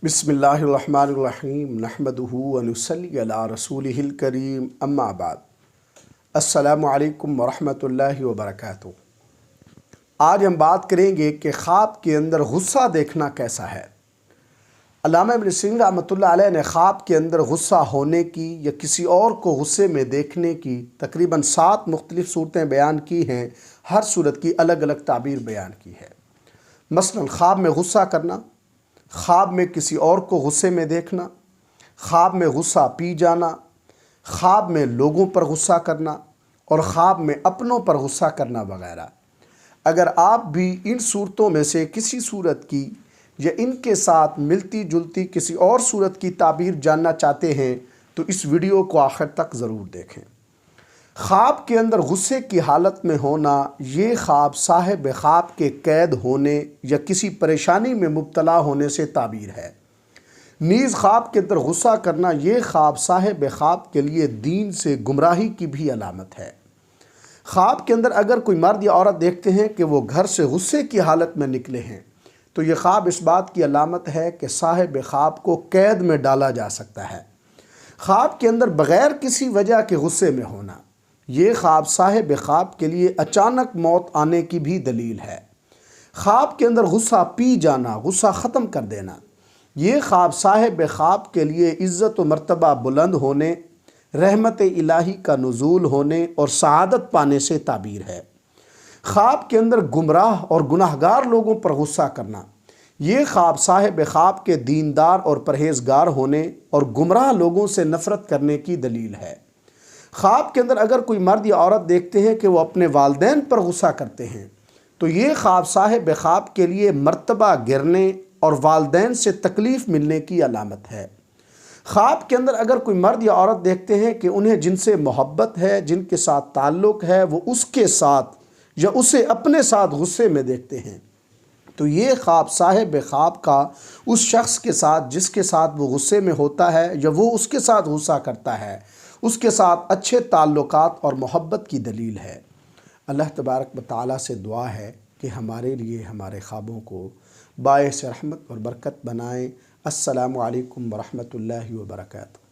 बिस्मिल्लाहिर्रहमानिर्रहीम नहमदुहु व नुसल्ली अला रसूलिहिल करीम अम्मा बाद। अस्सलामु अलैकुम वरहमतुल्लाहि वबरकातुहू। आज हम बात करेंगे कि ख्वाब के अंदर गुस्सा देखना कैसा है। अल्लामा इब्न सीरीन रहमतुल्लाह अलैह ने ख्वाब के अंदर गुस्सा होने की या किसी और को गुस्से में देखने की तकरीबन 7 मुख्तलिफ़ सूरतें बयान की हैं। हर सूरत की अलग अलग ताबीर बयान की है। मसलन ख्वाब में गुस्सा करना, ख्वाब में किसी और को गुस्से में देखना, ख्वाब में गुस्सा पी जाना, ख्वाब में लोगों पर गुस्सा करना और ख्वाब में अपनों पर गुस्सा करना वगैरह। अगर आप भी इन सूरतों में से किसी सूरत की या इनके साथ मिलती जुलती किसी और सूरत की ताबीर जानना चाहते हैं तो इस वीडियो को आखिर तक ज़रूर देखें। ख्वाब के अंदर गुस्से की हालत में होना, ये ख्वाब साहिब ख्वाब के कैद होने या किसी परेशानी में मुब्तला होने से ताबीर है। नीज़ ख्वाब के अंदर गुस्सा करना, ये ख्वाब साहिब ख्वाब के लिए दीन से गुमराही की भी अलामत है। ख्वाब के अंदर अगर कोई मर्द या औरत देखते हैं कि वो घर से गुस्से की हालत में निकले हैं तो ये ख्वाब इस बात की अलामत है कि साहिब ख्वाब को कैद में डाला जा सकता है। ख्वाब के अंदर बग़ैर किसी वजह के गुस्से में होना, ये ख्वाब साहिब ख्वाब के लिए अचानक मौत आने की भी दलील है। ख्वाब के अंदर गुस्सा पी जाना, गुस्सा ख़त्म कर देना, ये ख्वाब साहिब ख्वाब के लिए इज़्ज़त व मर्तबा बुलंद होने, रहमत इलाही का नुज़ूल होने और सआदत पाने से ताबीर है। ख्वाब के अंदर गुमराह और गुनाहगार लोगों पर गुस्सा करना, ये ख्वाब साहिब ख्वाब के दीनदार और परहेज़गार होने और गुमराह लोगों से नफ़रत करने की दलील है। ख्वाब के अंदर अगर कोई मर्द या औरत देखते हैं कि वो अपने वालिदैन पर गुस्सा करते हैं तो ये ख्वाब साहिब ख्वाब के लिए मर्तबा गिरने और वालिदैन से तकलीफ़ मिलने की अलामत है। ख्वाब के अंदर अगर कोई मर्द या औरत देखते हैं कि उन्हें जिनसे मोहब्बत है, जिनके साथ ताल्लुक़ है, वो उसके साथ या उसे अपने साथ गुस्से में देखते हैं तो ये ख्वाब साहिब ख्वाब का उस शख्स के साथ जिसके साथ वो गुस्से में होता है या वो उसके साथ गुस्सा करता है, उसके साथ अच्छे ताल्लुकात और मोहब्बत की दलील है। अल्लाह तबारक व तआला से दुआ है कि हमारे लिए हमारे ख्वाबों को बाइस रहमत और बरकत बनाएं। अस्सलामु अलैकुम व रहमतुल्लाहि व बरकातुहू।